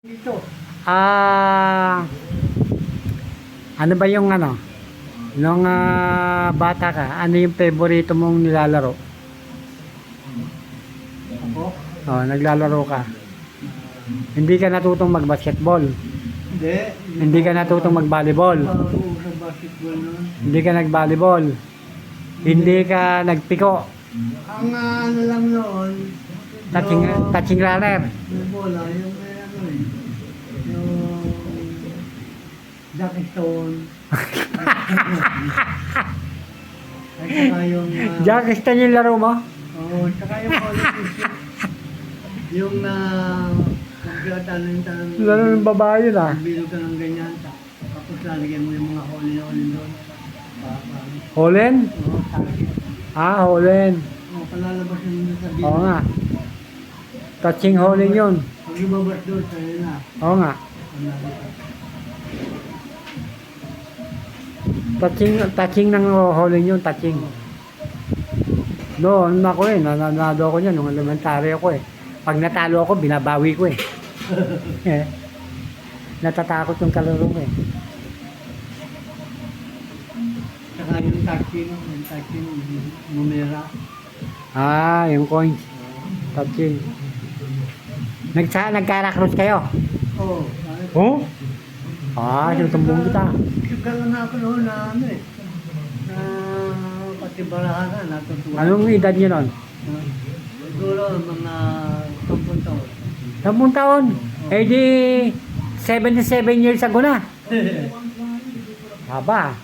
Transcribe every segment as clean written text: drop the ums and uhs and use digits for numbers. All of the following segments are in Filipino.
Dito. Ah, ano ba yung ano? Nung bata ka, ano yung favorito mong nilalaro? Ako? Oh, naglalaro ka. Hindi ka natutong mag-basketball. Hindi. Hindi ka natutong mag-volleyball. Marunong sa basketball nun. Hindi ka nag-volleyball. Hindi ka nagpiko. Ang ano lang noon, Touching runner. yung bola, yung ano eh, yung Jackie Stone. At saka yung, Jackistan yung laro mo? saka yung Olympics. Yung magtatanong Laro ng babae yun ah. bilog ka ng ganyan, tapos lalagyan mo yung mga hole doon. Holen? Target. Ah, holen. Palalabas yun sa bilog. Oo nga. Touching holen yun. Pag lumabas doon, sa'yo na. Oo nga. Touching ng holen yun, touching. Noon ako nanalo ako niyan nung elementary ako eh. Pag natalo ako, binabawi ko eh. Eh, natatakot yung kalaro ko eh. Saka yung touching, numera. Ah, yung coins. Touching. Nagkarakros kayo? Oo. Oh? Ah, sinusumbong kita. Siguro na ako noon na ano eh. Na pati barahan na natutuwa. Anong edad niyo nun? Siguro mga 10 taon. 10 taon? Eh di, 77 years ago na. Haba.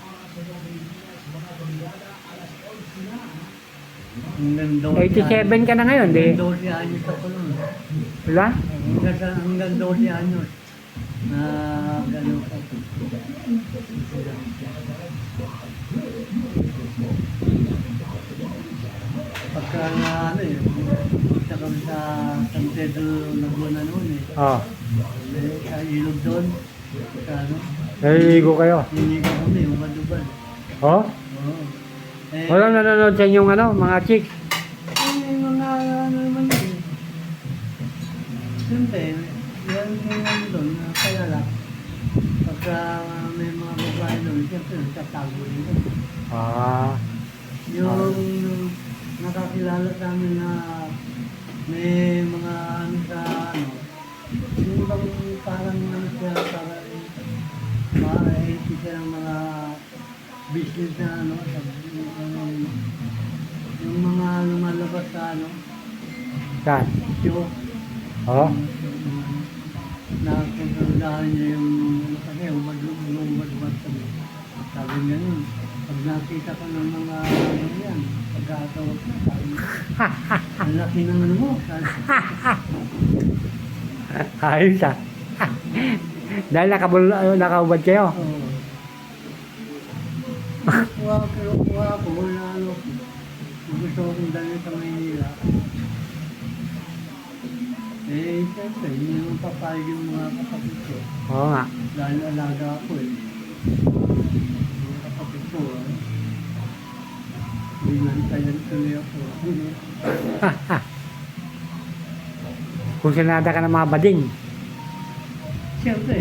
Hanggang 87 ka na ngayon, di? 12 anyos ako noon. Wala? Hanggang 12 anyos. Na gano'n pa. Pagka na ano eh, punta kami sa San Pedro Laguna noon eh. Oh. Sa ilog doon. Sa ano, Naliligo kayo. hindi ko kami, yung maduban. Oh? Oo. Eh, Walang nanonood sa inyong ano, mga chicks. mga ano naman yun. Siyempre, yan yung doon, kaya lang. Pagka may mga babae doon, siyempre nagtatago nito. Ah. Yung nakakilala sa amin na may mga ano sa ano, yung bang parang ano siya, parang ma-healthy siya ng mga business na ano, yung mga lumalabas sa ano, Saan? show. Oh? Nakakontrolahan niya yung ano kasi, umad-umad kami. Sabi niya nun, pag nakita ko ng mga ano yan, pagkakawag na sabi niya, ang laki ng ano mo. Ayos ah. Dahil nakaubad kayo. Oo. Kuha ko na ano, gusto kong dalhin sa Maynila. Eh, siyempre, hindi naman papayag yung mga kapatid ko. Oo nga. Dahil alaga ako eh. Mga kapatid ko, binantayan tuloy ako. Kung sinada ka ng mga bading. Siyempre,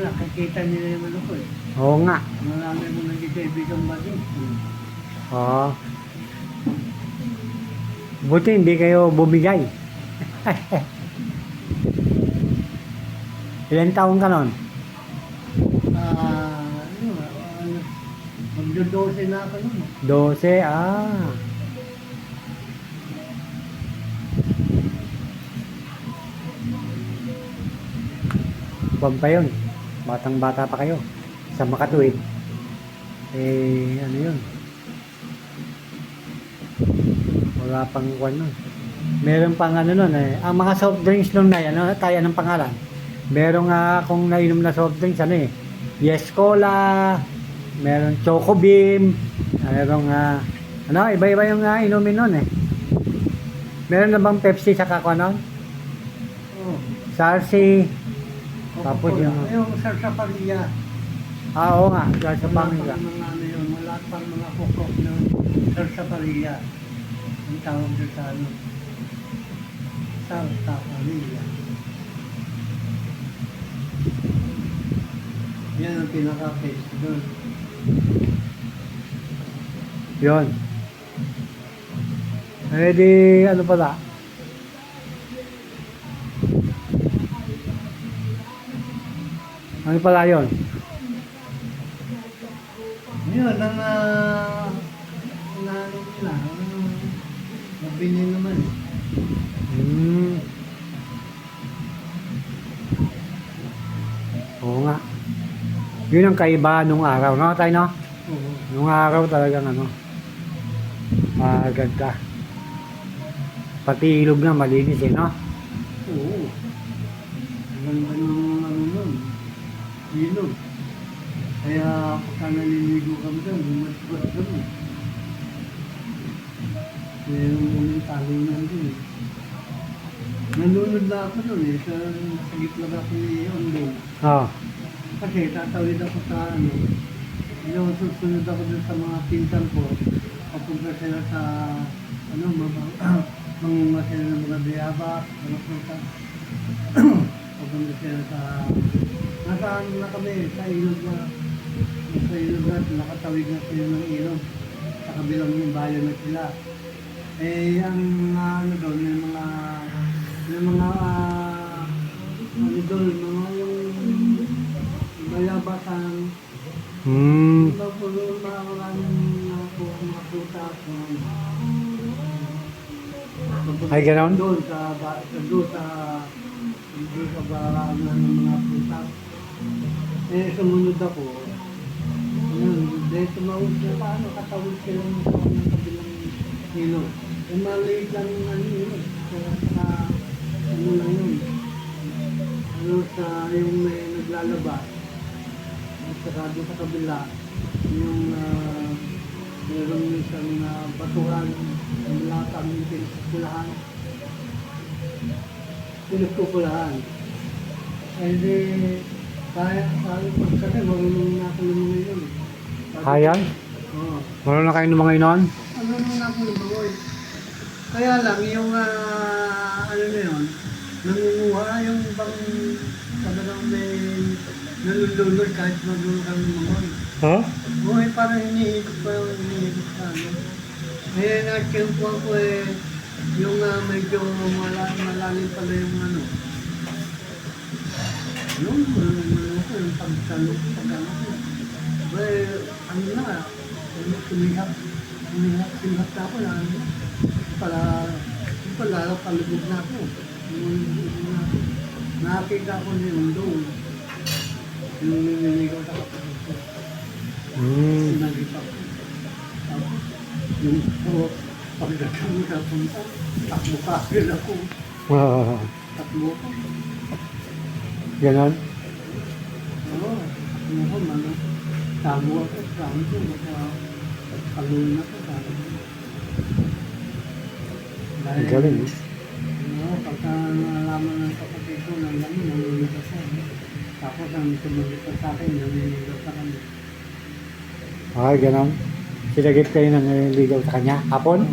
nakakita nila naman ako eh. Oo nga. Marami mo nagkikaibigan ba din? Oo. Buti hindi kayo bumigay. Ilan taon ka nun? Magdo-12 na ako nun. 12, ah. Buwan pa yun. Batang-bata pa kayo. Sa Makatuwid. Eh, ano yun? Wala pang kwan nun. Meron pang ano nun eh. Ang mga soft drinks nun na yan, ano tayo ng pangalan? Meron nga akong nainom na soft drinks, ano eh. Yes Cola, meron Choco Beam, meron ano, iba-iba yung inumin nun eh. Meron na bang Pepsi sa kakwanon? Oo. Sarsi, tapos Coca-Cola. yung... Yung sarsaparilla. Oo nga, sa Wala pamilya. pang mga ano yun. Wala pang mga kokok na sarsaparilla. Ang tawag doon sa ano. Sarsaparilla. Yan ang pinaka-case doon. Yun. Eh di, ano pala? Ano pala yun? Yun ang ano nila. Nabili naman. Hmm. Oo nga. Yun ang kaiba nung araw, no tayo, no? Oo. Nung araw talagang ano, maganda. Pati ilog na malinis eh, no? Oo. Ang ganda ng ano nun. Ilog. Kaya pagka naliligo kami doon, bumat-bumat kami. Mayroong uling talunan doon eh. Nalunod na ako doon eh, sa gitlag ako ni Ondong. Oo. Kasi tatawid ako sa ano, yung susunod ako doon sa mga pinsan ko, papunta sila sa, ano, mga sila ng mga biyaba, mga prutas. Papunta sila sa, nasaan na kami, sa ilog na, nakatawid na sila ng ilog, sa kabilang yung bayan na sila. Eh, ang ano doon, may mga, ano doon, mga yung bayabasan, Hmm. maraming mga prutas, Ay, ganon? doon sa baraan ng mga prutas. Eh, sumunod ako. Yun, dahil tumawid na paano, katawid sila ng kabilang ilog. Eh, maliit lang yung ano yun. Kaya sa, ano lang yun. Ano sa, yung may naglalaba. At saka doon sa kabila, yung, meron isang batuhan, yung latang yung pinagkukulahan. Pinagkukulahan. Eh, di, kaya, kasi marunong na ako lumungan yun. Kaya? Oo. Meron na kayo ng mga inon? Ano na ako lumungan. Kaya lang, yung, ano na yun, nangunguha yung bang, talagang may nalulunod kahit magulong kami lumungan. Ha? Oo, eh, parang hinihigot pa yung hinihigot sa amin. Eh, nakikimpuan ko eh, yung medyo malalim pala yung ano. Yung yung pagsalok, pag-ano ko. Eh, ano na, sumihap na ako na ano. Pala, palubog na ako. Nakakita ko niya yung doon. Yung nililigaw sa kapatid ko. Sinagip ako. Tapos, yung pagdating mo sa punta, takbo ka agad ako. Takbo ko. Ganon? Oo, takbo ko, mano. Tago ako, sabi ko, kalunin ako, sabi ko. Ang galing eh. Oo, pagka nalaman ng kapatid ko, nalulunod ako. Tapos ang sumunod pa sa akin, naliligaw sa kanya. Ay, ganon. Sinagip kayo na naliligaw sa kanya? Hapon?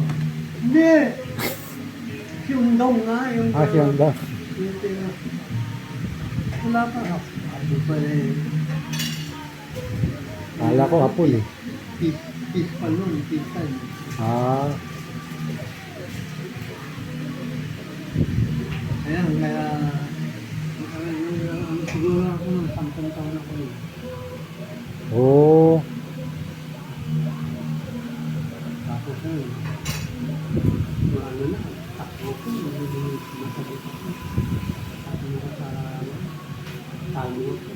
Hindi! Si Undong nga, yung... Si Undong. Yung tina... Wala pa. Ako pa eh. Kala ko hapon eh. Peace pa nun, peace time. Ah. Ayan, kaya... siguro ako ng 10 taon ako eh. Oo. Tapos eh, ano na, takbo ko, masakit ako. Takbo ko sa talo ko.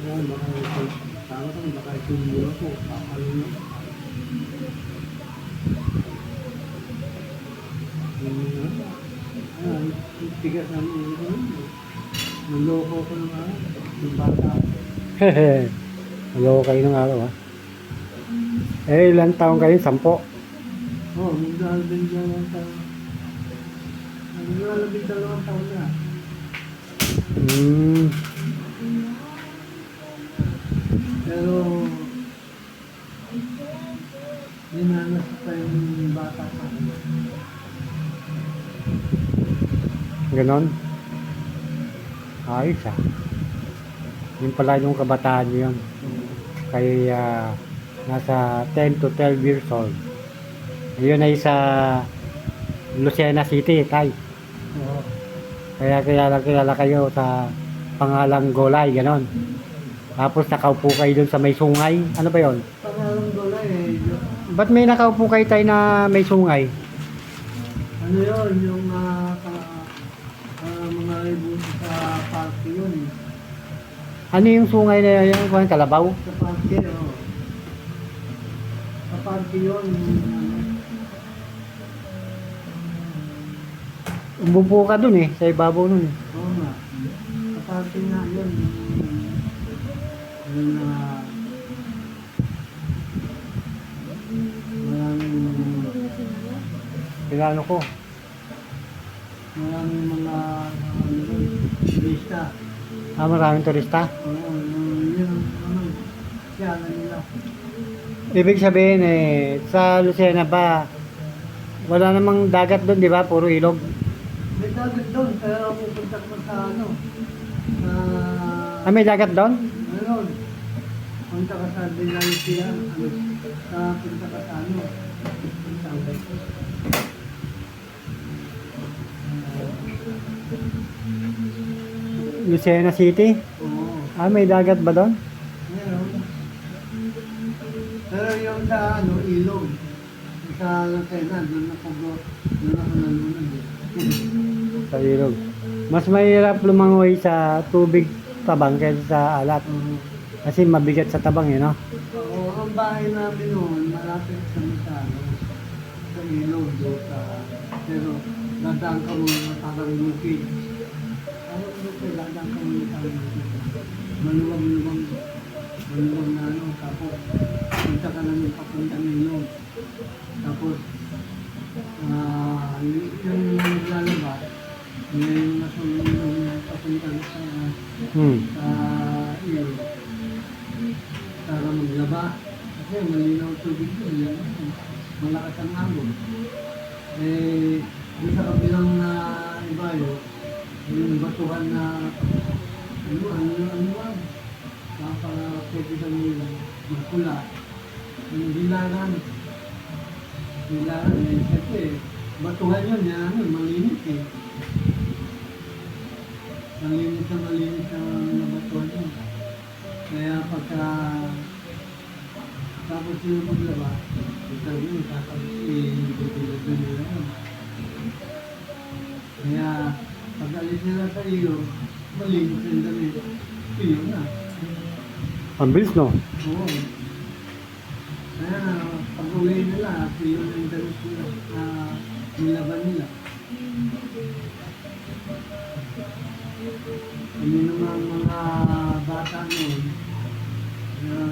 Ayan, baka itumulo ko, kakalo na. Ayan, tigas ng ulo ko. Naloko ko ng yung bata. Hehe. Maloko kayo ng araw ha. Eh, ilang taong kayo? 10? Oo, maglalabing 2 taon. Maglalabing 2 taon na. Pero, dinanas pa yung bata sa akin. Ganon? Ayos ah. Yun pala yung kabataan niyo yun. Kay nasa 10 to 12 years old. Yun ay sa Lucena City, tay. Oo. Kaya kilala kayo sa pangalang Golay, ganon. Tapos nakaupo kayo dun sa may sungay. Ano ba yon? Pangalang gulay eh. Ba't may nakaupo kayo tayo na may sungay? Ano yun, yung mga ibon sa parke yun. Ano yung sungay na yun? Kung Kalabaw? Sa parke, oo. Sa parke yun, Umupo ka dun eh, sa ibabaw nun. oo nga. Sa parke nga yun. Yun na Pinano ko. maraming mga turista. Maraming turista. Oo, yun, siya na nila. Ibig sabihin eh, sa Lucena ba, wala namang dagat doon, di ba? Puro ilog. May dagat doon, kaya pupunta ko sa ano, May dagat doon? ano, punta ka sa Dinalisia, punta ka sa ano, Lucena City? oo, May dagat ba doon? meron. Pero yung sa ano, ilog, sa Lucena, doon ako nalunod eh. Sa ilog. Mas mahirap lumangoy sa tubig tabang kaysa sa alat. Oo. Kasi mabigat sa tabang eh, no? Oo, ang bahay namin noon, malapit sa ano, sa ilog doon sa, pero dadaan ka muna parang bukid. Parang bukid, dadaan ka muna parang bukid. Maluwang-luwang, maluwang na ano, tapos punta ka namin papuntang ilog. Tapos, yung naglalaba, yung nasunod yung papunta sa ilog. Para maglaba. Kasi malinaw tubig yun. Malakas ang hamon. Eh, yung sa kabilang na ibayo, yung batuhan na ano ba? Para pwede kami magpula. Yung dilaran. Dilaran, eh, siyempre, batuhan yun, yan, malinis eh. Malinis na batuhan yun. Kaya pagka tapos yung maglaba, sabi mo, hindi ko tulad nila yun. Kaya pag alis nila sa iyo, malinis yung damit. Iyo na. Ang bilis, no? Oo. Kaya pag uwi nila, iyo na yung damit nila, nilaban nila. Kami naman mga bata noon,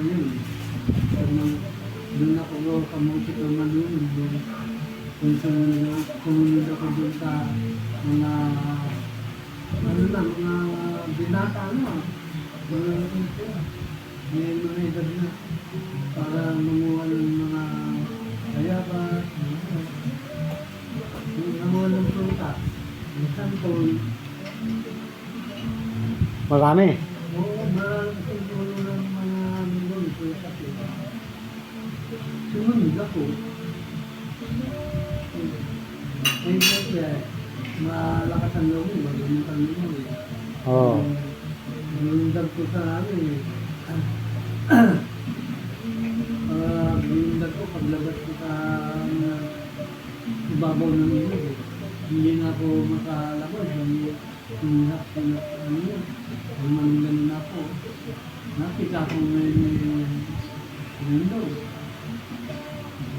yun, doon ako kamuti ko malunod doon. Kung sumunod ako doon sa mga, mga binata may mga edad na, para manguha ng mga kayabas, manguha ng prutas, ng santol. Marami. Oo, marami kong tulong ng mga doon sa kapit. Sumunod ako. Eh, kasi malakas ang loob, magaling ang loob eh. Oo. Binundag ko sa amin eh. Binundag ko paglabas ko sa ibabaw ng ilog eh. Hindi na ako makalabas. Hinap ano yun. Manulan na ako. Nakita ko may window.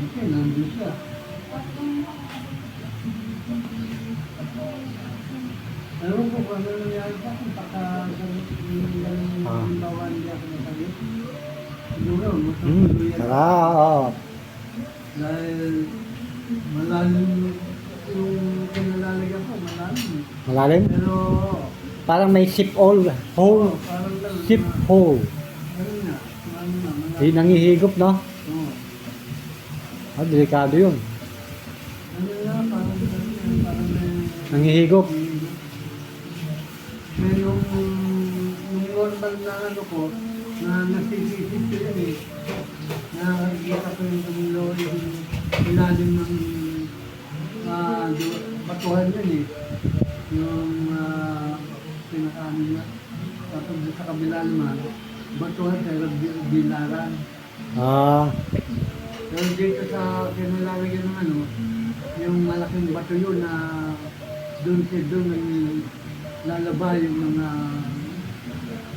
Okay, nandun siya. Ewan ko kung ano nangyari sa akin. Yung bawa hindi ako nasabi. Siguro, matutuloy yan. Sarap. Dahil malalim yung kinalalagyan ko, malalim. Malalim? Pero, Parang may sip hole. Hole. parang lang. Sip hole. Ano na, malalim. Di nangihigop, no? Oo. Delikado yun. Ano na, parang may... Nangihigop. may nung normal na ano ko, na nasisisip ko yun eh. Nakakikita ko yung tumilo, yung ilalim ng batuhan yun eh. Yung pinakaano niya. Tapos sa kabila naman, batuhan pero bilaran. Ah, Pero dito sa kinalalagyan ng ano, yung malaking bato yun na doon lalaba yung mga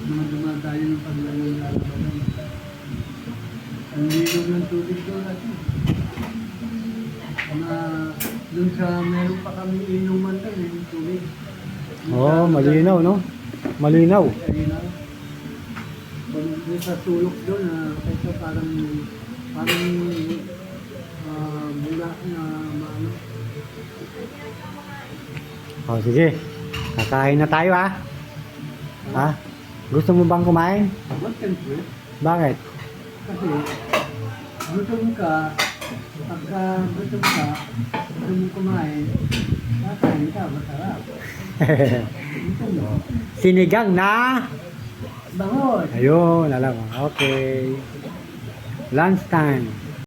dumadayo ng paglalalabanan. Ang linom ng tubig doon at doon sa meron pa kami inuman doon yung tubig. oh, malinaw, no? Malinaw. Ayun. Pag sa sulok doon, ito parang bula na maano. Oh, sige. Kakain na tayo, ha? Ha? Gusto mo bang kumain? Abot siyempre, Bakit? kasi gutom ka, pagka gutom ka, gusto mo kumain, kakain ka, masarap. Gutom mo. Sinigang na? Bangon! Ayun, alam mo. Okay. Lunch time.